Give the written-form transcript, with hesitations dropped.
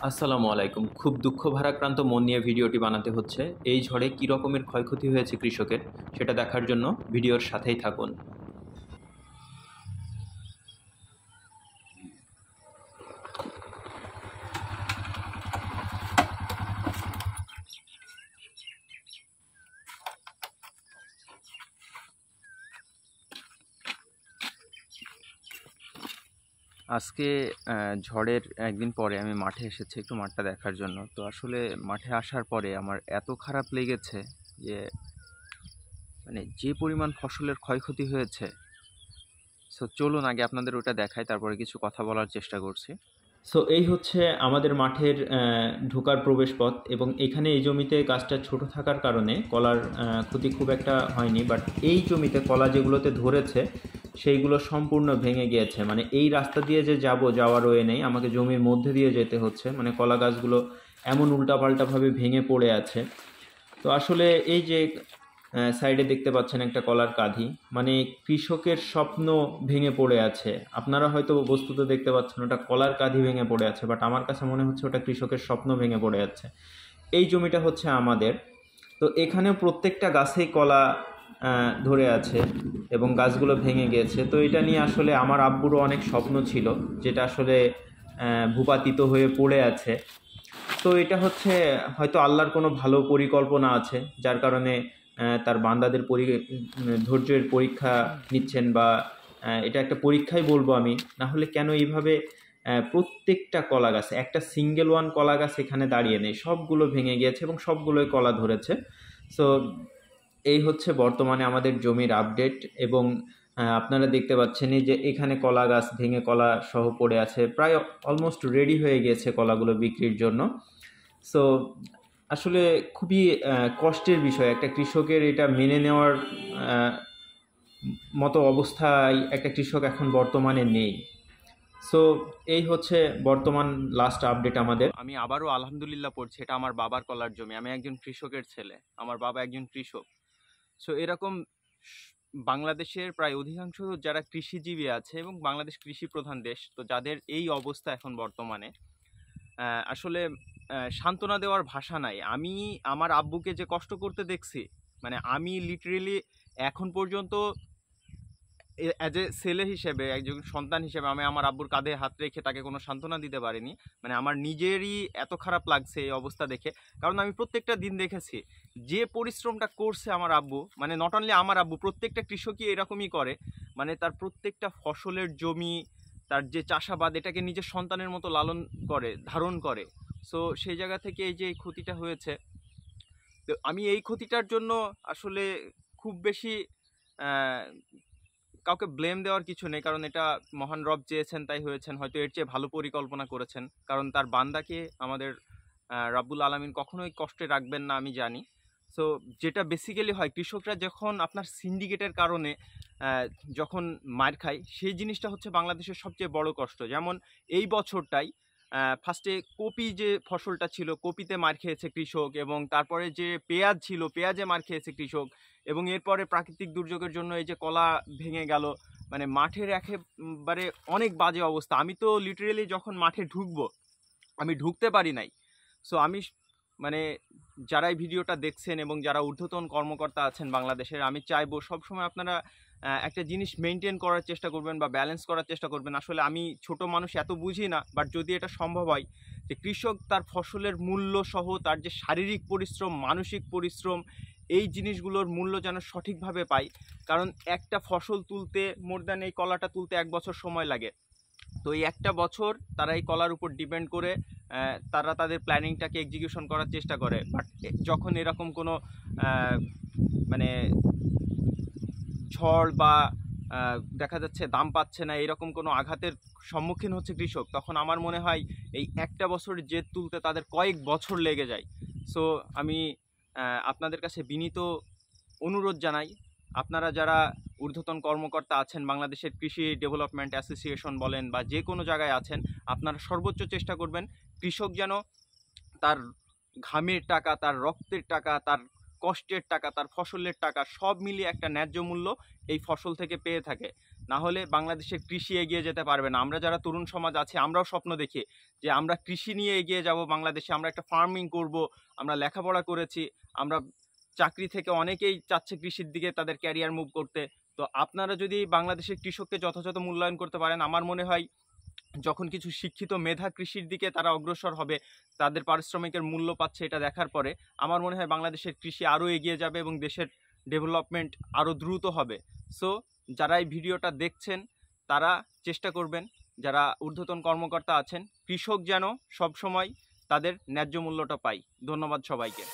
আসসালামু আলাইকুম। খুব দুঃখ ভারাক্রান্ত মন নিয়ে ভিডিওটি বানাতে হচ্ছে। এই ঝড়ে কী রকমের ক্ষয়ক্ষতি হয়েছে কৃষকের, সেটা দেখার জন্য ভিডিওর সাথেই থাকুন। আজকে ঝড়ের একদিন পরে আমি মাঠে এসেছি একটু মাঠটা দেখার জন্য। তো আসলে মাঠে আসার পরে আমার এত খারাপ লেগেছে যে মানে যে পরিমাণ ফসলের ক্ষয়ক্ষতি হয়েছে। সো চলুন আগে আপনাদের ওটা দেখাই, তারপরে কিছু কথা বলার চেষ্টা করছি। সো এই হচ্ছে আমাদের মাঠের ঢোকার প্রবেশপথ, এবং এখানে এই জমিতে গাছটা ছোট থাকার কারণে কলার ক্ষতি খুব একটা হয়নি। বাট এই জমিতে কলা যেগুলোতে ধরেছে সেইগুলো সম্পূর্ণ ভেঙে গিয়েছে। মানে এই রাস্তা দিয়ে যে যাওয়ার ওয়ে নেই, আমাকে জমির মধ্যে দিয়ে যেতে হচ্ছে। মানে কলা গাছগুলো এমন উল্টাপাল্টাভাবে ভেঙে পড়ে আছে। তো আসলে এই যে সাইডে দেখতে পাচ্ছেন একটা কলার কাঁধি, মানে কৃষকের স্বপ্ন ভেঙে পড়ে আছে। আপনারা হয়তো বস্তুত দেখতে পাচ্ছেন ওটা কলার কাঁধি ভেঙে পড়ে আছে, বাট আমার কাছে মনে হচ্ছে ওটা কৃষকের স্বপ্ন ভেঙে পড়ে যাচ্ছে। এই জমিটা হচ্ছে আমাদের। তো এখানেও প্রত্যেকটা গাছেই কলা ধরে আছে এবং গাছগুলো ভেঙে গিয়েছে। তো এটা নিয়ে আসলে আমার আব্বুরও অনেক স্বপ্ন ছিল, যেটা আসলে ভূপাতিত হয়ে পড়ে আছে। তো এটা হচ্ছে হয়তো আল্লাহর কোনো ভালো পরিকল্পনা আছে, যার কারণে তার বান্দাদের ধৈর্যের পরীক্ষা নিচ্ছেন, বা এটা একটা পরীক্ষাই বলবো আমি। না হলে কেন এইভাবে প্রত্যেকটা কলা গাছে, একটা সিঙ্গেল ওয়ান কলা গাছ এখানে দাঁড়িয়ে নেই, সবগুলো ভেঙে গিয়েছে এবং সবগুলোই কলা ধরেছে। সো এই হচ্ছে বর্তমানে আমাদের জমির আপডেট। এবং আপনারা দেখতে পাচ্ছেন এই যে এখানে কলা গাছ ভেঙে কলা সহ পড়ে আছে, প্রায় অলমোস্ট রেডি হয়ে গিয়েছে কলাগুলো বিক্রির জন্য। সো আসলে খুবই কষ্টের বিষয়, একটা কৃষকের এটা মেনে নেওয়ার মতো অবস্থায় একটা কৃষক এখন বর্তমানে নেই। সো এই হচ্ছে বর্তমান লাস্ট আপডেট আমাদের। আমি আবারও আলহামদুলিল্লাহ পড়ছি, এটা আমার বাবার কলার জমি। আমি একজন কৃষকের ছেলে, আমার বাবা একজন কৃষক। সো এরকম বাংলাদেশের প্রায় অধিকাংশ যারা কৃষিজীবী আছে, এবং বাংলাদেশ কৃষি প্রধান দেশ, তো যাদের এই অবস্থা এখন বর্তমানে, আসলে সান্ত্বনা দেওয়ার ভাষা নাই। আমি আমার আব্বুকে যে কষ্ট করতে দেখছি, মানে আমি লিটারেলি এখন পর্যন্ত অ্যাজ এ ছেলে হিসেবে, একজন সন্তান হিসেবে, আমি আমার আব্বুর কাঁধে হাত রেখে তাকে কোনো সান্ত্বনা দিতে পারিনি। মানে আমার নিজেরই এত খারাপ লাগছে এই অবস্থা দেখে। কারণ আমি প্রত্যেকটা দিন দেখেছি যে পরিশ্রমটা করছে আমার আব্বু, মানে নট অনলি আমার আব্বু, প্রত্যেকটা কৃষকই এরকমই করে। মানে তার প্রত্যেকটা ফসলের জমি, তার যে চাষাবাদ, এটাকে নিজের সন্তানের মতো লালন করে, ধারণ করে। সো সেই জায়গা থেকে এই যে এই ক্ষতিটা হয়েছে, তো আমি এই ক্ষতিটার জন্য আসলে খুব বেশি কাউকে ব্লেম দেওয়ার কিছু নেই। কারণ এটা মহান রব চেয়েছেন তাই হয়েছেন, হয়তো এর চেয়ে ভালো পরিকল্পনা করেছেন। কারণ তার বান্দাকে আমাদের রাব্বুল আলামিন কখনোই কষ্টে রাখবেন না, আমি জানি। সো যেটা বেসিক্যালি হয়, কৃষকরা যখন আপনার সিন্ডিকেটের কারণে যখন মার খায়, সেই জিনিসটা হচ্ছে বাংলাদেশের সবচেয়ে বড় কষ্ট। যেমন এই বছরটাই ফার্স্টে কপি যে ফসলটা ছিল, কপিতে মার খেয়েছে কৃষক, এবং তারপরে যে পেঁয়াজ ছিল, পেঁয়াজে মার খেয়েছে কৃষক, এবং এরপরে প্রাকৃতিক দুর্যোগের জন্য এই যে কলা ভেঙে গেল। মানে মাঠের একেবারে অনেক বাজে অবস্থা। আমি তো লিটারেলি যখন মাঠে ঢুকবো, আমি ঢুকতে পারি নাই। সো আমি মানে যারা এই ভিডিওটা দেখছেন এবং যারা ঊর্ধ্বতন কর্মকর্তা আছেন বাংলাদেশের, আমি চাইবো সবসময় আপনারা একটা জিনিস মেনটেন করার চেষ্টা করবেন বা ব্যালেন্স করার চেষ্টা করবেন। আসলে আমি ছোট মানুষ, এত বুঝি না, বাট যদি এটা সম্ভব হয় যে কৃষক তার ফসলের মূল্য সহ তার যে শারীরিক পরিশ্রম, মানসিক পরিশ্রম, এই জিনিসগুলোর মূল্য যেন সঠিকভাবে পায়। কারণ একটা ফসল তুলতে, মোর দ্যান এই কলাটা তুলতে 1 বছর সময় লাগে। তো এই একটা বছর তারা এই কলার উপর ডিপেন্ড করে তারা তাদের প্ল্যানিংটাকে এক্সিকিউশন করার চেষ্টা করে। বাট যখন এরকম কোনো মানে ঝড় বা দেখা যাচ্ছে দাম পাচ্ছে না, এরকম কোনো আঘাতের সম্মুখীন হচ্ছে কৃষক, তখন আমার মনে হয় এই একটা বছরের জেদ তুলতে তাদের কয়েক বছর লেগে যায়। সো আমি আপনাদের কাছে বিনীত অনুরোধ জানাই, আপনারা যারা ঊর্ধ্বতন কর্মকর্তা আছেন, বাংলাদেশের কৃষি ডেভেলপমেন্ট অ্যাসোসিয়েশন বলেন বা যে কোনো জায়গায় আছেন, আপনারা সর্বোচ্চ চেষ্টা করবেন কৃষক যেন তার ঘামের টাকা, তার রক্তের টাকা, তার কষ্টের টাকা, তার ফসলের টাকা সব মিলিয়ে একটা ন্যায্য মূল্য এই ফসল থেকে পেয়ে থাকে। না হলে বাংলাদেশের কৃষি এগিয়ে যেতে পারবে না। আমরা যারা তরুণ সমাজ আছে আমরাও স্বপ্ন দেখি যে আমরা কৃষি নিয়ে এগিয়ে যাব বাংলাদেশে, আমরা একটা ফার্মিং করব, আমরা লেখাপড়া করেছি, আমরা চাকরি থেকে অনেকেই চাচ্ছে কৃষির দিকে তাদের ক্যারিয়ার মুভ করতে। তো আপনারা যদি বাংলাদেশের কৃষককে যথাযথ মূল্যায়ন করতে পারেন, আমার মনে হয় যখন কিছু শিক্ষিত মেধা কৃষির দিকে তারা অগ্রসর হবে, তাদের পারিশ্রমিকের মূল্য পাচ্ছে এটা দেখার পরে, আমার মনে হয় বাংলাদেশের কৃষি আরও এগিয়ে যাবে এবং দেশের ডেভেলপমেন্ট আরও দ্রুত হবে। সো যারা এই ভিডিওটা দেখছেন তারা চেষ্টা করবেন, যারা ঊর্ধ্বতন কর্মকর্তা আছেন, কৃষক যেন সবসময় তাদের ন্যায্য মূল্যটা পায়। ধন্যবাদ সবাইকে।